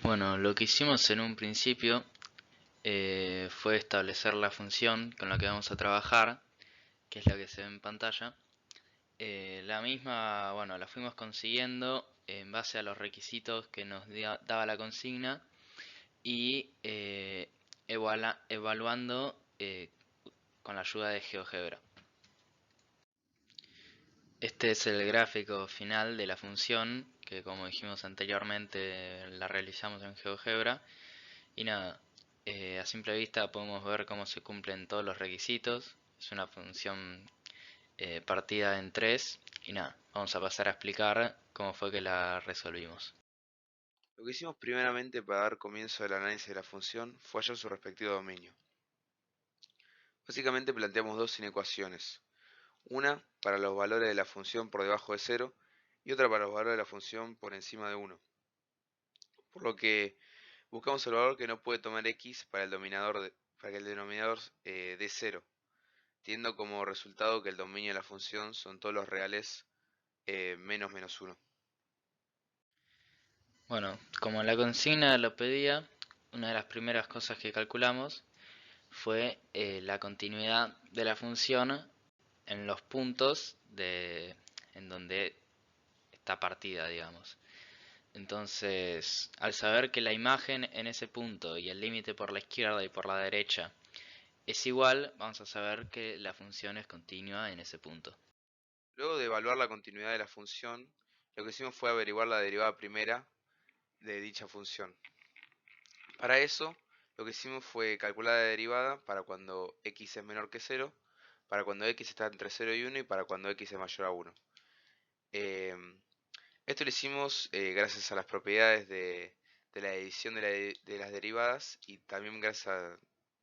Bueno, lo que hicimos en un principio fue establecer la función con la que vamos a trabajar, que es la que se ve en pantalla. La misma, bueno, la fuimos consiguiendo en base a los requisitos que nos daba la consigna y evaluando con la ayuda de GeoGebra. Este es el gráfico final de la función que, como dijimos anteriormente, la realizamos en GeoGebra. Y nada, a simple vista podemos ver cómo se cumplen todos los requisitos. Es una función partida en 3. Y nada, vamos a pasar a explicar cómo fue que la resolvimos. Lo que hicimos primeramente para dar comienzo al análisis de la función fue hallar su respectivo dominio. Básicamente planteamos dos inecuaciones, una para los valores de la función por debajo de cero y otra para los valores de la función por encima de uno. Por lo que buscamos el valor que no puede tomar x para que el denominador dé cero, teniendo como resultado que el dominio de la función son todos los reales menos menos uno. Bueno, como la consigna lo pedía, una de las primeras cosas que calculamos fue la continuidad de la función en los puntos en donde está partida, digamos. Entonces, al saber que la imagen en ese punto y el límite por la izquierda y por la derecha es igual, vamos a saber que la función es continua en ese punto. Luego de evaluar la continuidad de la función, lo que hicimos fue averiguar la derivada primera de dicha función. Para eso, lo que hicimos fue calcular la derivada para cuando x es menor que cero, para cuando x está entre cero y uno y para cuando x es mayor a uno. Esto lo hicimos gracias a las propiedades de la edición de las derivadas y también gracias a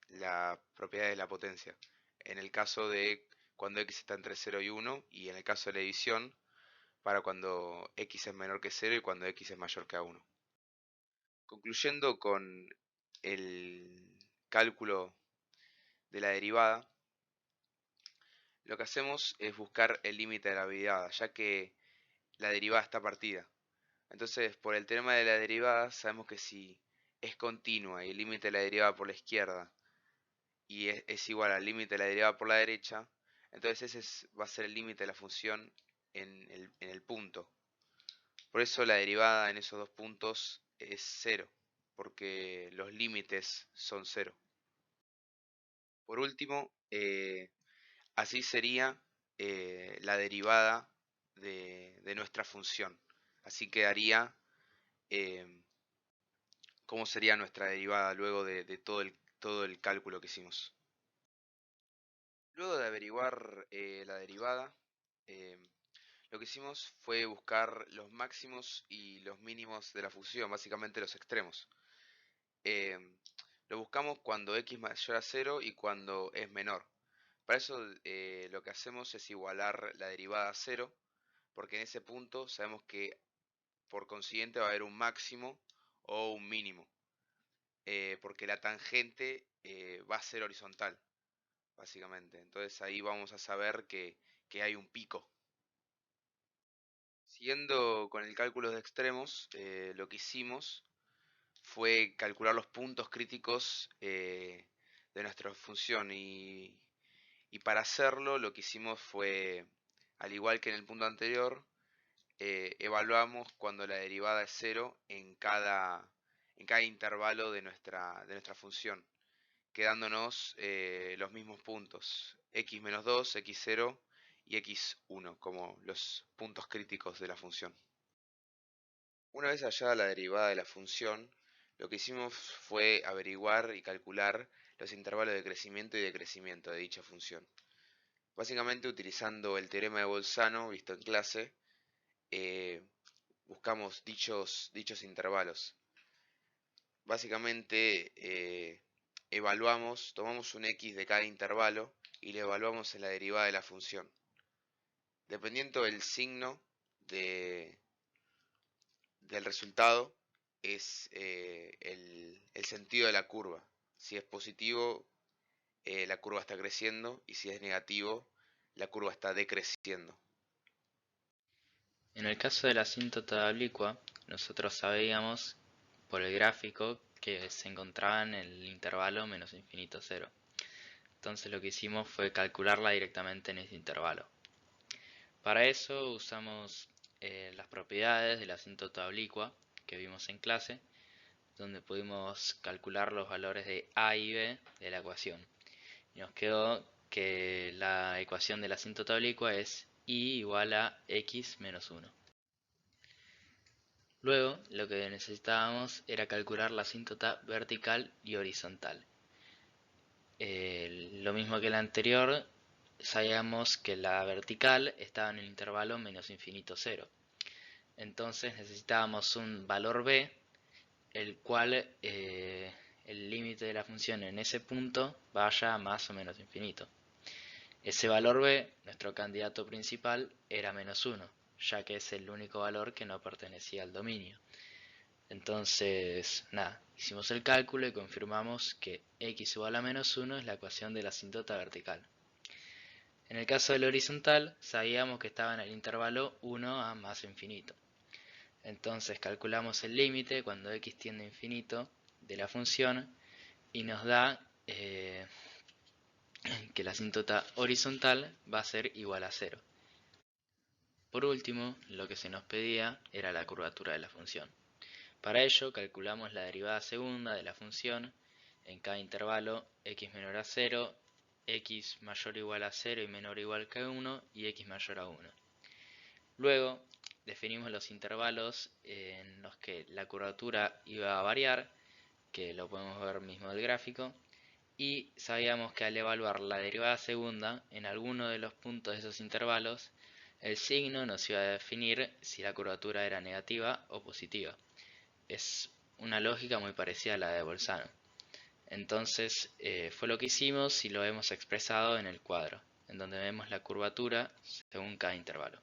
la propiedad de la potencia. En el caso de cuando x está entre cero y uno y en el caso de la edición para cuando x es menor que cero y cuando x es mayor que a uno. Concluyendo con el cálculo de la derivada, lo que hacemos es buscar el límite de la derivada, ya que la derivada está partida. Entonces, por el teorema de la derivada, sabemos que si es continua y el límite de la derivada por la izquierda y es igual al límite de la derivada por la derecha, entonces va a ser el límite de la función en el punto. Por eso la derivada en esos dos puntos es cero, porque los límites son cero. Por último, así sería la derivada de nuestra función. Así quedaría eh, cómo sería nuestra derivada luego de todo el cálculo que hicimos. Luego de averiguar la derivada, eh, lo que hicimos fue buscar los máximos y los mínimos de la función, básicamente los extremos. Eh, lo buscamos cuando x mayor a cero y cuando es menor. Para eso lo que hacemos es igualar la derivada a cero, porque en ese punto sabemos que por consiguiente va a haber un máximo o un mínimo, porque la tangente va a ser horizontal, básicamente. Entonces ahí vamos a saber que hay un pico. Siguiendo con el cálculo de extremos, lo que hicimos fue calcular los puntos críticos de nuestra función y para hacerlo lo que hicimos fue, al igual que en el punto anterior, evaluamos cuando la derivada es cero en cada intervalo de nuestra función, quedándonos los mismos puntos, x menos 2, x0 y x1 como los puntos críticos de la función. Una vez hallada la derivada de la función, lo que hicimos fue averiguar y calcular los intervalos de crecimiento y decrecimiento de dicha función. Básicamente utilizando el teorema de Bolzano visto en clase, eh, buscamos dichos intervalos. Básicamente tomamos un x de cada intervalo y le evaluamos en la derivada de la función. Dependiendo del signo de, del resultado, es el sentido de la curva. Si es positivo, la curva está creciendo y si es negativo, la curva está decreciendo. En el caso de la asíntota oblicua, nosotros sabíamos por el gráfico que se encontraba en el intervalo menos infinito 0. Entonces lo que hicimos fue calcularla directamente en ese intervalo. Para eso usamos las propiedades de la asíntota oblicua que vimos en clase, donde pudimos calcular los valores de a y b de la ecuación. Y nos quedó que la ecuación de la asíntota oblicua es y igual a x menos 1. Luego, lo que necesitábamos era calcular la asíntota vertical y horizontal. Lo mismo que la anterior, sabíamos que la vertical estaba en el intervalo menos infinito 0. Entonces necesitábamos un valor b, el cual el límite de la función en ese punto vaya a más o menos infinito. Ese valor b, nuestro candidato principal, era menos 1, ya que es el único valor que no pertenecía al dominio. Entonces, nada, hicimos el cálculo y confirmamos que x igual a menos 1 es la ecuación de la asíntota vertical. En el caso del horizontal, sabíamos que estaba en el intervalo 1 a más infinito. Entonces calculamos el límite cuando x tiende a infinito de la función y nos da que la asíntota horizontal va a ser igual a 0. Por último, lo que se nos pedía era la curvatura de la función. Para ello calculamos la derivada segunda de la función en cada intervalo x menor a 0, x mayor o igual a 0 y menor o igual que 1 y x mayor a 1. Luego definimos los intervalos en los que la curvatura iba a variar, que lo podemos ver mismo del gráfico, y sabíamos que al evaluar la derivada segunda en alguno de los puntos de esos intervalos, el signo nos iba a definir si la curvatura era negativa o positiva. Es una lógica muy parecida a la de Bolzano. Entonces fue lo que hicimos y lo hemos expresado en el cuadro, en donde vemos la curvatura según cada intervalo.